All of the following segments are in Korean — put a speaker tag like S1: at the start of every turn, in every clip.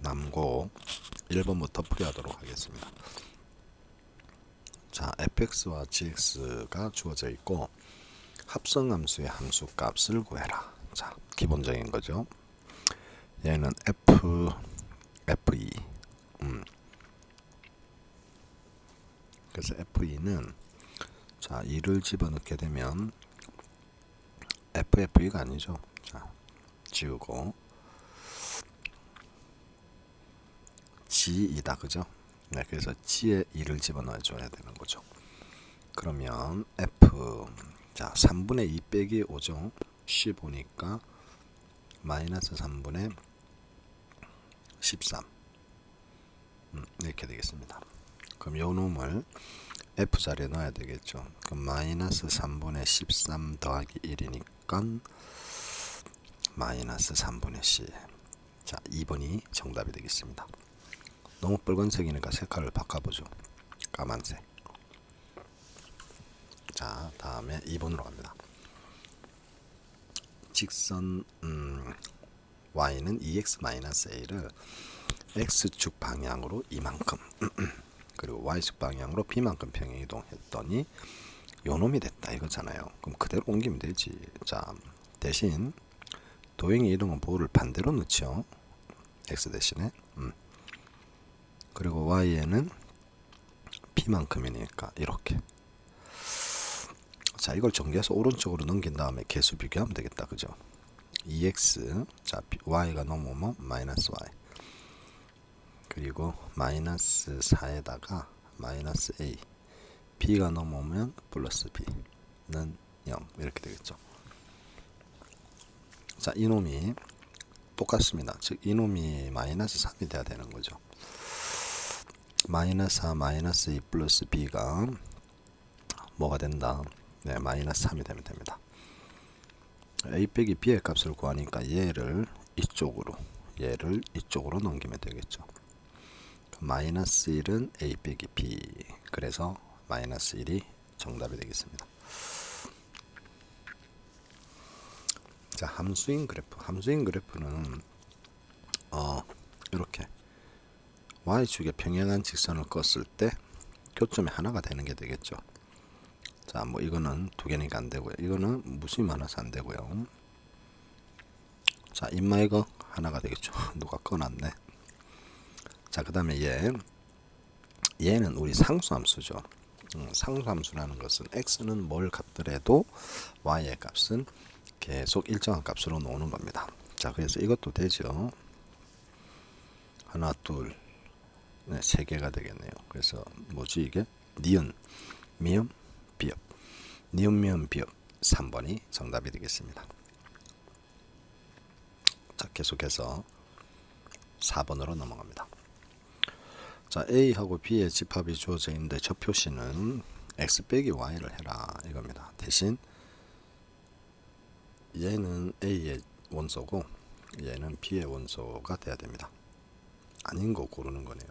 S1: 남고 1번부터 풀이하도록 하겠습니다. 자, fx와 gx가 주어져 있고 합성함수의 함수 값을 구해라. 자, 기본적인 거죠. 얘는 f2. 그래서 f2는 자 2를 집어넣게 되면 ff가 아니죠. 자, 지우고 g이다, 그죠? 네, 그래서 g에 2를 집어넣어 줘야 되는 거죠. 그러면 f 자 3분의 2 빼기 5죠. 15니까 마이너스 3분의 13 이렇게 되겠습니다. 그럼 요 놈을 f 자리에 넣어야 되겠죠. 그럼 마이너스 3분의 13 더하기 1이니까 마이너스 3분의 10. 자, 2번이 정답이 되겠습니다. 너무 붉은색이니까 색깔을 바꿔보죠. 까만색. 자, 다음에 2번으로 갑니다. 직선 y는 2x-a를 x축 방향으로 이만큼 그리고 y축 방향으로 b만큼 평행 이동했더니 요놈이 됐다 이거잖아요. 그럼 그대로 옮기면 되지. 자, 대신 도형의 이동은 보호를 반대로 넣죠. x 대신에 그리고 y에는 b만큼이니까 이렇게. 자, 이걸 전개해서 오른쪽으로 넘긴 다음에 개수 비교하면 되겠다, 그죠? 2x 자 y가 넘으면 마이너스 y 그리고 마이너스 4에다가 마이너스 a b가 넘으면 플러스 b는 0 이렇게 되겠죠. 자, 이놈이 똑같습니다. 즉 이놈이 마이너스 3이 돼야 되는 거죠. 마이너스 4 마이너스 2 플러스 b가 뭐가 된다? 네, 마이너스 3이 되면 됩니다. a 빼기 b의 값을 구하니까 얘를 이쪽으로 넘기면 되겠죠. 마이너스 1은 a 빼기 b 그래서 마이너스 1이 정답이 되겠습니다. 자, 함수인 그래프는 이렇게 y축에 평행한 직선을 껐을 때 교점이 하나가 되는 게 되겠죠. 자, 뭐 이거는 두 개니까 안 되고요. 이거는 무수히 많아서 안 되고요. 자, 임마 이거 하나가 되겠죠. 누가 꺼놨네. 자, 그 다음에 얘는 우리 상수함수죠. 상수함수라는 것은 x는 뭘 값더라도 y의 값은 계속 일정한 값으로 나오는 겁니다. 자, 그래서 이것도 되죠. 하나, 둘, 네, 세 개가 되겠네요. 그래서 뭐지 이게? 니은, 미음, 비읍. 니은, 미음, 비읍 3번이 정답이 되겠습니다. 자, 계속해서 4번으로 넘어갑니다. 자, A하고 B의 집합이 주어져 있는데 저 표시는 X 빼기 Y를 해라 이겁니다. 대신 얘는 A의 원소고 얘는 B의 원소가 돼야 됩니다. 아닌 거 고르는 거네요.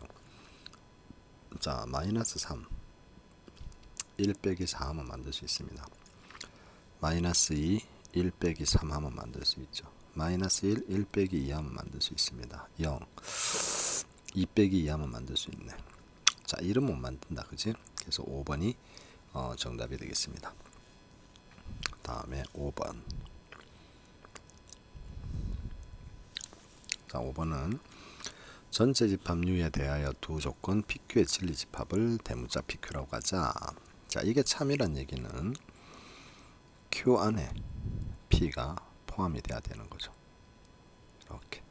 S1: 자, 마이너스 3 1 빼기 4 하면 만들 수 있습니다. 마이너스 2 1 빼기 3 하면 만들 수 있죠. 마이너스 1 1 빼기 2 하면 만들 수 있습니다. 0 2 빼기 2 하면 만들 수 있네. 자, 1은 못 만든다, 그지? 그래서 5번이 정답이 되겠습니다. 다음에 5번. 자, 5번은 전체 집합류에 대하여 두 조건 PQ의 진리 집합을 대문자 PQ라고 하자. 자, 이게 참이란 얘기는 Q 안에 P가 포함이 돼야 되는 거죠. 이렇게.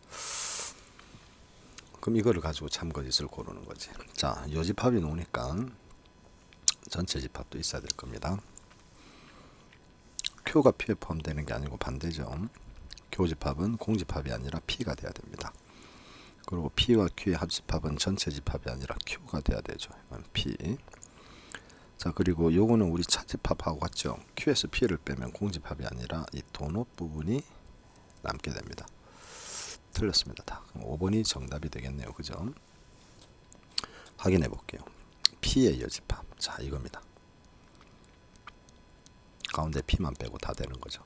S1: 그럼 이거를 가지고 참거짓을 고르는 거지. 자, 요 집합이 나오니까 전체 집합도 있어야 될 겁니다. Q가 P에 포함되는 게 아니고 반대죠. Q 집합은 공집합이 아니라 P가 돼야 됩니다. 그리고 P와 Q의 합집합은 전체 집합이 아니라 Q가 돼야 되죠. 이건 P. 자, 그리고 요거는 우리 차집합하고 같죠. Q에서 P를 빼면 공집합이 아니라 이 도넛 부분이 남게 됩니다. 틀렸습니다. 다. 5번이 정답이 되겠네요. 그죠? 확인해 볼게요. P의 여집합. 자, 이겁니다. 가운데 P만 빼고 다 되는 거죠.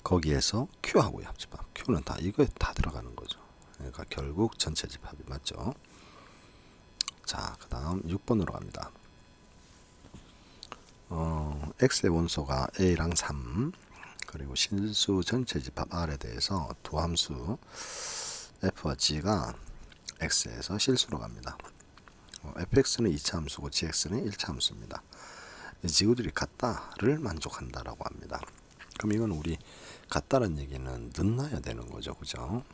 S1: 거기에서 Q하고의 합집합. Q는 다 이거에 다 들어가는 거죠. 그러니까 결국 전체 집합이 맞죠. 자, 그 다음 6번으로 갑니다. x의 원소가 a랑 3, 그리고 실수 전체 집합 r에 대해서 두 함수 f와 g가 x에서 실수로 갑니다. fx는 2차 함수고 gx는 1차 함수입니다. 이 지구들이 같다를 만족한다라고 합니다. 그럼 이건 우리 같다는 얘기는 넣어야 되는 거죠, 그죠?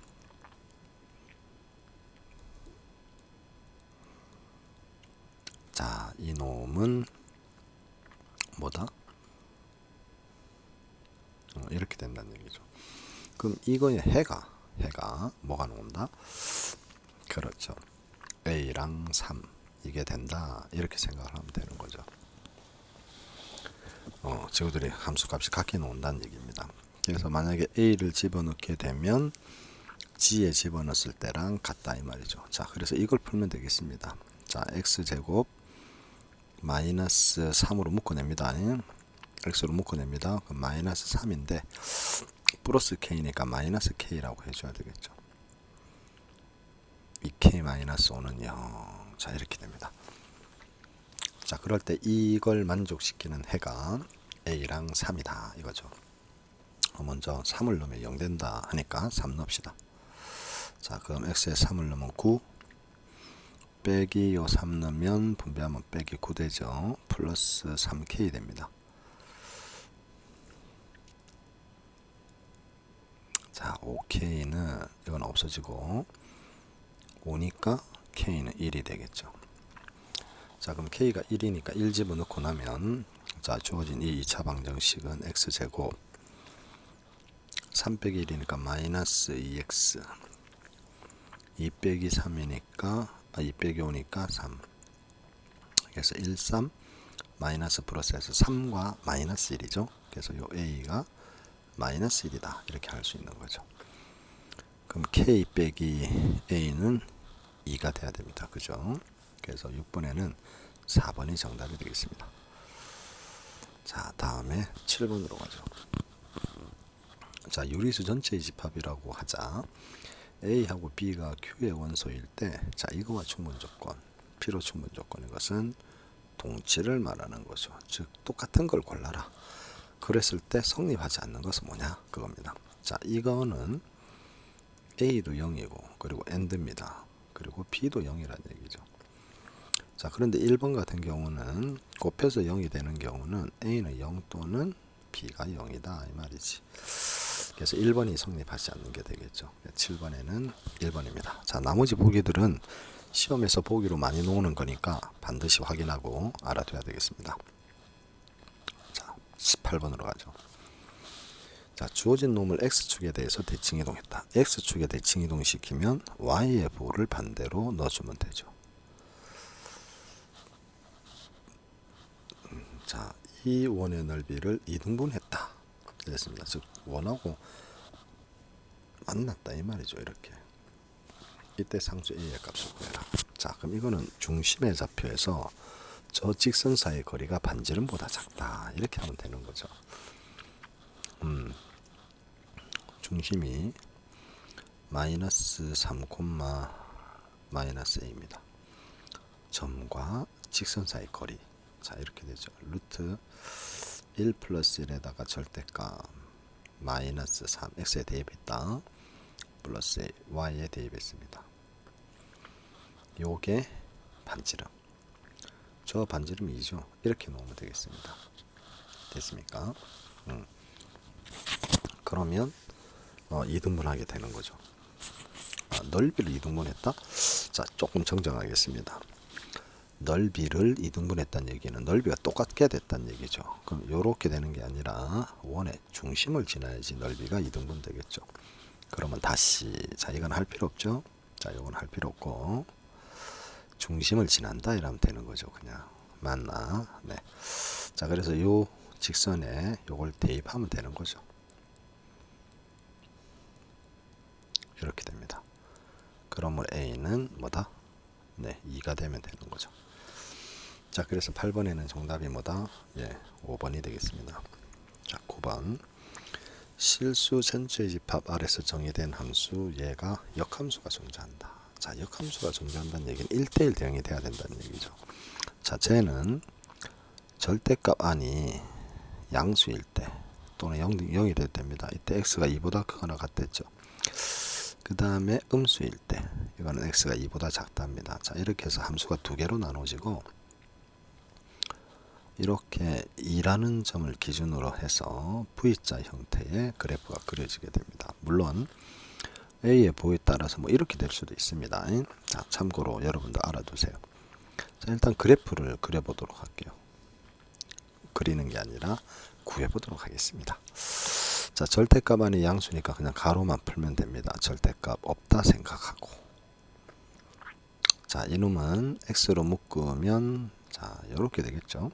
S1: 자, 이 놈은 뭐다? 이렇게 된다는 얘기죠. 그럼 이거의 해가 뭐가 나온다? 그렇죠. a랑 3 이게 된다 이렇게 생각을 하면 되는 거죠. 지구들이 함수값이 같게 나온다는 얘기입니다. 그래서 만약에 a를 집어넣게 되면 g에 집어넣었을 때랑 같다 이 말이죠. 자, 그래서 이걸 풀면 되겠습니다. 자, x제곱 마이너스 3으로 묶어냅니다. x로 묶어냅니다. 그럼 마이너스 3인데 플러스 k니까 마이너스 k라고 해줘야 되겠죠. 2k 마이너스 5는 0. 자, 이렇게 됩니다. 자, 그럴 때 이걸 만족시키는 해가 a랑 3이다 이거죠. 먼저 3을 넣으면 0 된다 하니까 3 넣읍시다. 자, 그럼 x에 3을 넣으면 9 빼기 요 3 넣으면 분배하면 빼기 9 되죠. 플러스 3k 됩니다. 자, 5k는 이건 없어지고 5니까 k는 1이 되겠죠. 자, 그럼 k가 1이니까 1 집어넣고 나면 자, 주어진 이 2차 방정식은 x제곱 3 빼기 1이니까 마이너스 2x 2 빼기 3이니까 2 빼기 5니까 3. 그래서 1, 3 마이너스 플러스해서 3과 마이너스 1이죠. 그래서 요 a가 마이너스 1이다 이렇게 할 수 있는 거죠. 그럼 k 빼기 a는 2가 돼야 됩니다. 그죠? 그래서 6번에는 4번이 정답이 되겠습니다. 자, 다음에 7번으로 가죠. 자, 유리수 전체의 집합이라고 하자. A하고 B가 Q의 원소일 때, 자, 이거와 충분 조건, P로 충분 조건, 이것은 동치를 말하는 거죠. 즉, 똑같은 걸 골라라. 그랬을 때 성립하지 않는 것은 뭐냐? 그겁니다. 자, 이거는 A도 0이고, 그리고 AND입니다. 그리고 B도 0이라는 얘기죠. 자, 그런데 1번 같은 경우는 곱해서 0이 되는 경우는 A는 0 또는 B가 0이다 이 말이지. 그래서 1번이 성립하지 않는 게 되겠죠. 7번에는 1번입니다. 자, 나머지 보기들은 시험에서 보기로 많이 놓는 거니까 반드시 확인하고 알아둬야 되겠습니다. 자, 18번으로 가죠. 자, 주어진 놈을 X축에 대해서 대칭 이동했다. X축에 대칭 이동시키면 Y의 부호를 반대로 넣어주면 되죠. 자, 이 원의 넓이를 2등분했다. 그랬습니다. 즉, 원하고 만났다 이 말이죠. 이렇게. 이때 상수 A의 값을 구해라. 자, 그럼 이거는 중심의 좌표에서 저 직선 사이의 거리가 반지름보다 작다. 이렇게 하면 되는 거죠. 중심이 마이너스 3, 마이너스 A입니다. 점과 직선 사이 거리. 자, 이렇게 되죠. 루트 1 플러스 1에다가 절대값 마이너스 3 x에 대입했다. 플러스 y에 대입했습니다. 요게 반지름. 저 반지름이 2죠. 이렇게 놓으면 되겠습니다. 됐습니까? 그러면 2등분하게 되는 거죠. 넓이를 2등분했다? 자, 조금 정정하겠습니다. 넓이를 2등분했다는 얘기는 넓이가 똑같게 됐다는 얘기죠. 그럼 이렇게 되는 게 아니라 원의 중심을 지나야지 넓이가 2등분 되겠죠. 그러면 다시, 자, 이건 할 필요 없죠. 자, 이건 할 필요 없고 중심을 지난다 이러면 되는 거죠. 그냥 맞나? 네. 자, 그래서 요 직선에 요걸 대입하면 되는 거죠. 이렇게 됩니다. 그러면 A는 뭐다? 네, 2가 되면 되는 거죠. 자, 그래서 8번에는 정답이 뭐다? 예, 5번이 되겠습니다. 자, 9번. 실수 전체 집합 아래서 정의된 함수 얘가 역함수가 존재한다. 자, 역함수가 존재한다는 얘기는 1대1 대응이 돼야 된다는 얘기죠. 자, 쟤는 절대값 안이 양수일 때 또는 0이 돼도 됩니다. 이때 x가 2보다 크거나 같댔죠. 그 다음에 음수일 때 이거는 x가 2보다 작답니다. 자, 이렇게 해서 함수가 두 개로 나눠지고 이렇게 2라는 점을 기준으로 해서 V자 형태의 그래프가 그려지게 됩니다. 물론 A의 보에 따라서 뭐 이렇게 될 수도 있습니다. 자, 참고로 여러분들 알아두세요. 자, 일단 그래프를 그려보도록 할게요. 그리는 게 아니라 구해보도록 하겠습니다. 자, 절대값 안이 양수니까 그냥 가로만 풀면 됩니다. 절대값 없다 생각하고. 자, 이놈은 x로 묶으면 자, 이렇게 되겠죠.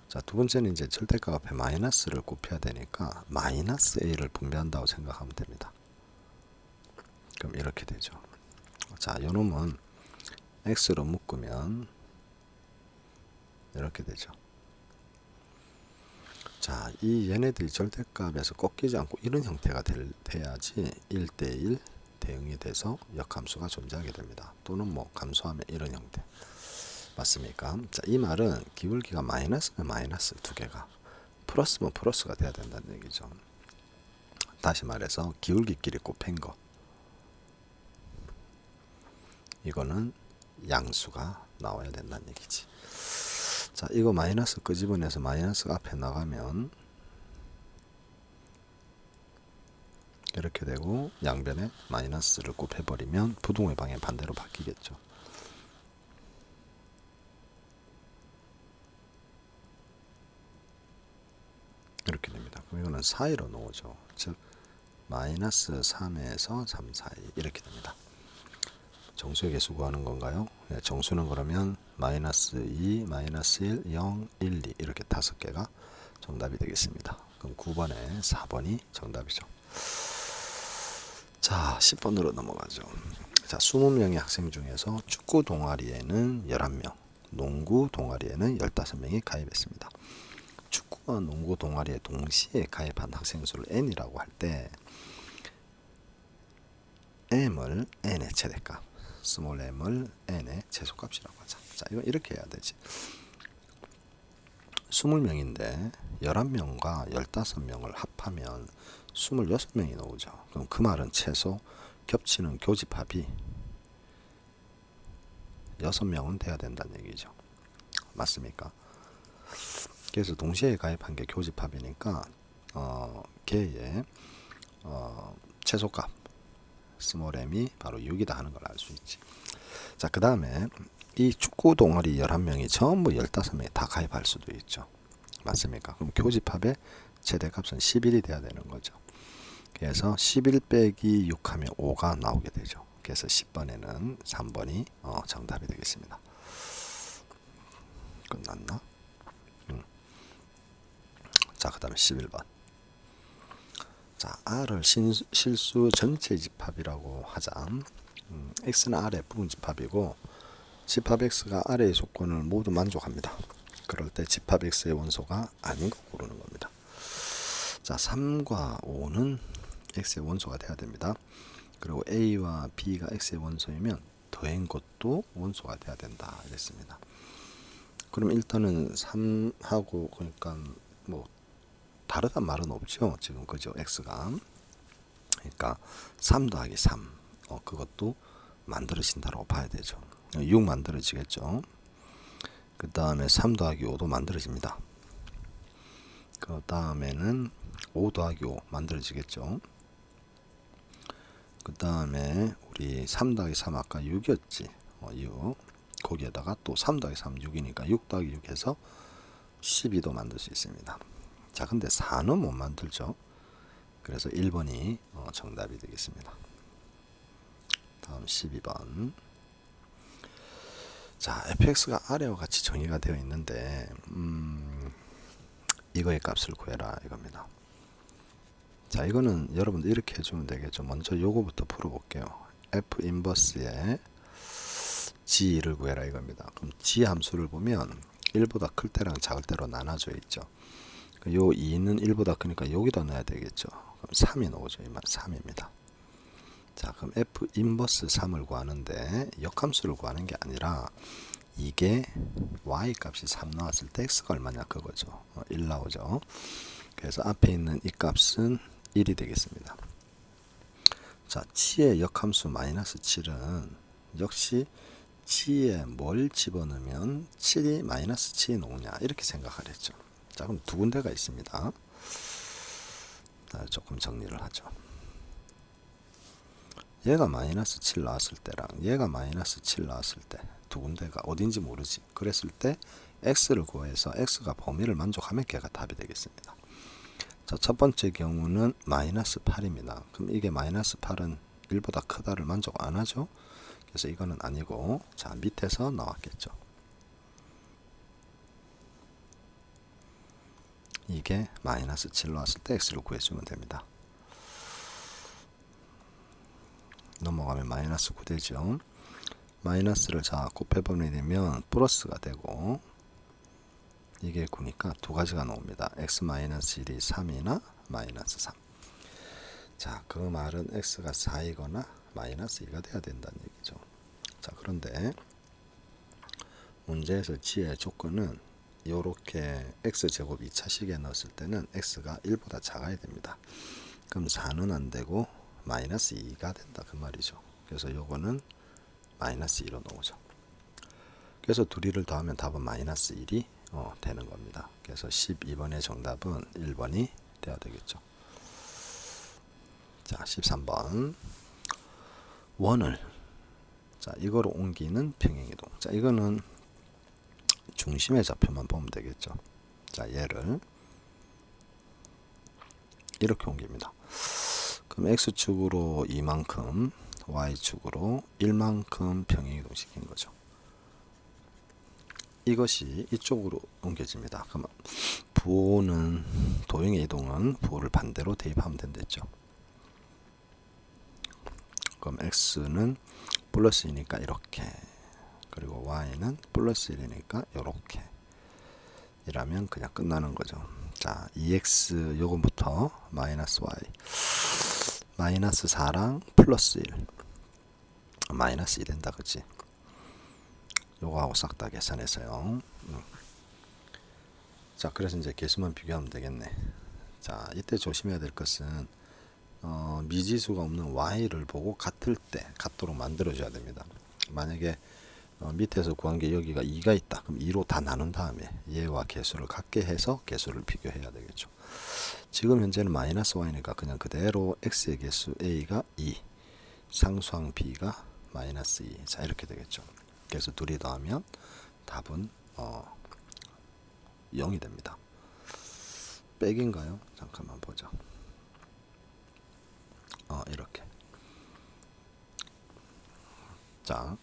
S1: 자, 두 번째는 이제 절대값 앞에 마이너스를 곱해야 되니까 마이너스 a를 분배한다고 생각하면 됩니다. 그럼 이렇게 되죠. 자, 이놈은 x로 묶으면 이렇게 되죠. 자, 이 얘네들이 절대값에서 꺾이지 않고 이런 형태가 돼야지 1대1 대응이 돼서 역함수가 존재하게 됩니다. 또는 뭐 감소하면 이런 형태. 맞습니까? 자, 이 말은 기울기가 마이너스면 마이너스 두 개가 플러스면 플러스가 돼야 된다는 얘기죠. 다시 말해서 기울기끼리 곱한 거 이거는 양수가 나와야 된다는 얘기지. 자, 이거 마이너스 끄집어내서 마이너스 앞에 나가면 이렇게 되고 양변에 마이너스를 곱해버리면 부동의 방향 반대로 바뀌겠죠. 이렇게 됩니다. 그럼 이거는 사이로 나오죠. 즉 마이너스 3에서 3 사이 이렇게 됩니다. 정수의 개수 구하는 건가요? 네, 정수는 그러면 마이너스 2, 마이너스 1, 0, 1, 2 이렇게 5개가 정답이 되겠습니다. 그럼 9번에 4번이 정답이죠. 자, 10번으로 넘어가죠. 자, 20명의 학생 중에서 축구 동아리에는 11명, 농구 동아리에는 15명이 가입했습니다. 축구와 농구 동아리에 동시에 가입한 학생 수를 n이라고 할 때 m을 n의 최대값, 스몰 m을 n의 최소값이라고 하자. 자, 이거 이렇게 해야 되지. 20명인데 11명과 15명을 합하면 26명이 나오죠. 그럼 그 말은 최소 겹치는 교집합이 6명은 돼야 된다는 얘기죠. 맞습니까? 그래서 동시에 가입한 게 교집합이니까 걔의 최소값 스몰 m이 바로 6이다 하는 걸 알 수 있지. 자, 그 다음에 이 축구 동아리 11명이 전부 15명이 다 가입할 수도 있죠. 맞습니까? 그럼 교집합의 최대값은 11이 돼야 되는 거죠. 그래서 11 빼기 6 하면 5가 나오게 되죠. 그래서 10번에는 3번이 정답이 되겠습니다. 끝났나? 자, 그 다음에 11번. 자, R을 실수 전체 집합이라고 하자. X는 R의 부분 집합이고 집합 X가 R의 조건을 모두 만족합니다. 그럴 때 집합 X의 원소가 아닌 거 고르는 겁니다. 자, 3과 5는 X의 원소가 돼야 됩니다. 그리고 A와 B가 X의 원소이면 더한 것도 원소가 돼야 된다 이랬습니다. 그럼 일단은 3하고 그러니까 뭐 다르단 말은 없죠. 지금 그죠? X가. 그러니까 3 더하기 3. 그것도 만들어진다고 봐야 되죠. 6 만들어지겠죠. 그 다음에 3 더하기 5도 만들어집니다. 그 다음에는 5 더하기 5 만들어지겠죠. 그 다음에 우리 3 더하기 3 아까 6이었지. 6. 거기에다가 또 3 더하기 3 6이니까 6 더하기 6 해서 12도 만들 수 있습니다. 자, 근데 4는 못 만들죠. 그래서 1번이 정답이 되겠습니다. 다음 12번. 자, fx가 아래와 같이 정의가 되어 있는데 이거의 값을 구해라 이겁니다. 자, 이거는 여러분들 이렇게 해주면 되겠죠. 먼저 요거부터 풀어볼게요. f 인버스의 g를 구해라 이겁니다. 그럼 g 함수를 보면 1보다 클 때랑 작을 때로 나눠져 있죠. 요 2는 1보다 크니까 여기다 넣어야 되겠죠. 그럼 3이 나오죠. 이 말 3입니다. 자, 그럼 f 인버스 3을 구하는데 역함수를 구하는 게 아니라 이게 y 값이 3 나왔을 때 x가 얼마냐 그거죠. 1 나오죠. 그래서 앞에 있는 이 값은 1이 되겠습니다. 자, 치의 역함수 마이너스 7은 역시 치에 뭘 집어넣으면 7이 마이너스 7이 나오냐 이렇게 생각을 했죠. 자, 그럼 두 군데가 있습니다. 자, 조금 정리를 하죠. 얘가 마이너스 7 나왔을 때랑 얘가 마이너스 7 나왔을 때 두 군데가 어딘지 모르지. 그랬을 때 x를 구해서 x가 범위를 만족하면 걔가 답이 되겠습니다. 자, 첫 번째 경우는 마이너스 8입니다. 그럼 이게 마이너스 8은 1보다 크다를 만족 안 하죠. 그래서 이거는 아니고, 자, 밑에서 나왔겠죠. 이게 마이너스 7 나왔을 때 x를 구해주면 됩니다. 넘어가면 마이너스 9 되죠. 마이너스를 자 곱해버리면 플러스가 되고, 이게 9니까 두 가지가 나옵니다. x-1이 3이나 마이너스 3. 자, 그 말은 x가 4이거나 마이너스 2가 돼야 된다는 얘기죠. 자, 그런데 문제에서 지의 조건은 요렇게 x제곱 2차식에 넣었을 때는 x가 1보다 작아야 됩니다. 그럼 4는 안 되고 마이너스 2가 된다 그 말이죠. 그래서 요거는 마이너스 2로 나오죠. 그래서 둘이를 더하면 답은 마이너스 1이 되는 겁니다. 그래서 12번의 정답은 1번이 되어야 되겠죠. 자, 13번 원을 자 이거로 옮기는 평행이동. 자, 이거는 중심의 좌표만 보면 되겠죠. 자, 얘를 이렇게 옮깁니다. 그럼 x축으로 2만큼 y축으로 1만큼 평행이동 시킨 거죠. 이것이 이쪽으로 옮겨집니다. 그럼 부호는 도형의 이동은 부호를 반대로 대입하면 된댔죠. 그럼 x는 플러스 2니까 이렇게, 그리고 y는 플러스 1이니까 이렇게 이라면 그냥 끝나는 거죠. 자, 2x 요금부터 마이너스 y 마이너스 4랑 플러스 1 마이너스 2 된다 그치? 요거하고 싹 다 계산해서요. 자, 그래서 이제 개수만 비교하면 되겠네. 자, 이때 조심해야 될 것은 미지수가 없는 y를 보고 같을 때 같도록 만들어 줘야 됩니다. 만약에 밑에서 구한 게 여기가 2가 있다. 그럼 2로 다 나눈 다음에 얘와 개수를 같게 해서 개수를 비교해야 되겠죠. 지금 현재는 마이너스 y니까 그냥 그대로 x의 개수 a가 2, 상수항 b가 마이너스 2. 자, 이렇게 되겠죠. 그래서 둘이 더하면 답은 0이 됩니다. 백인가요? 잠깐만 보자. 이렇게. 자,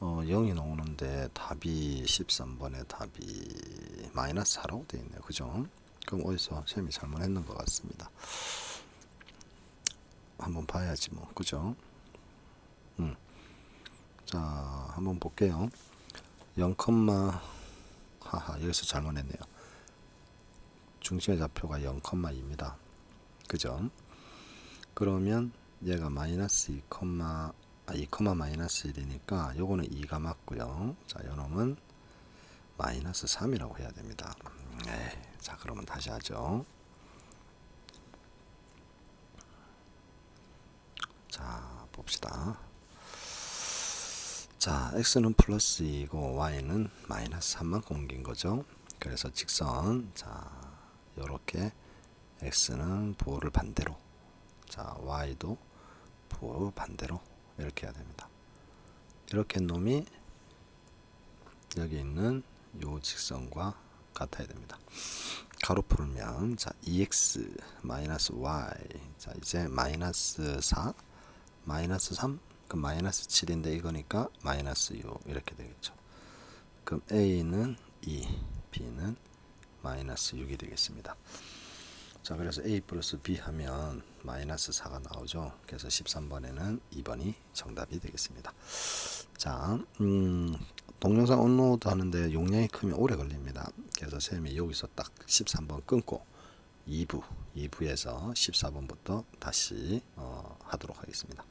S1: 0이 나오는데 답이 13번에 답이 마이너스 4라고 되어 있네요. 그죠? 그럼 어디서 쌤이 잘못했는 것 같습니다. 한번 봐야지 뭐. 그죠? 자, 한번 볼게요. 0, 하하, 여기서 잘못했네요. 중심의 좌표가 0,2입니다. 그죠? 그러면 얘가 마이너스 2, 2, 마이너스 1이니까 요거는 2가 맞고요. 자, 요놈은 마이너스 3이라고 해야 됩니다. 자, 그러면 다시 하죠. 자, 봅시다. 자, x는 플러스 2고 y는 마이너스 3만큼 옮긴 거죠. 그래서 직선, 자, 요렇게 x는 부호를 반대로, 자, y도 부호 반대로 이렇게 해야 됩니다. 이렇게 놈이 여기 있는 요 직선과 같아야 됩니다. 가로 풀면 자 2x 마이너스 y, 자 이제 마이너스 4 마이너스 3 그럼 마이너스 7인데 이거니까 마이너스 6 이렇게 되겠죠. 그럼 a는 2, b는 마이너스 6이 되겠습니다. 자, 그래서 a 플러스 b 하면 마이너스 4가 나오죠. 그래서 13번에는 2번이 정답이 되겠습니다. 자, 동영상 업로드 하는데 용량이 크면 오래 걸립니다. 그래서 쌤이 여기서 딱 13번 끊고 2부에서 14번부터 다시 하도록 하겠습니다.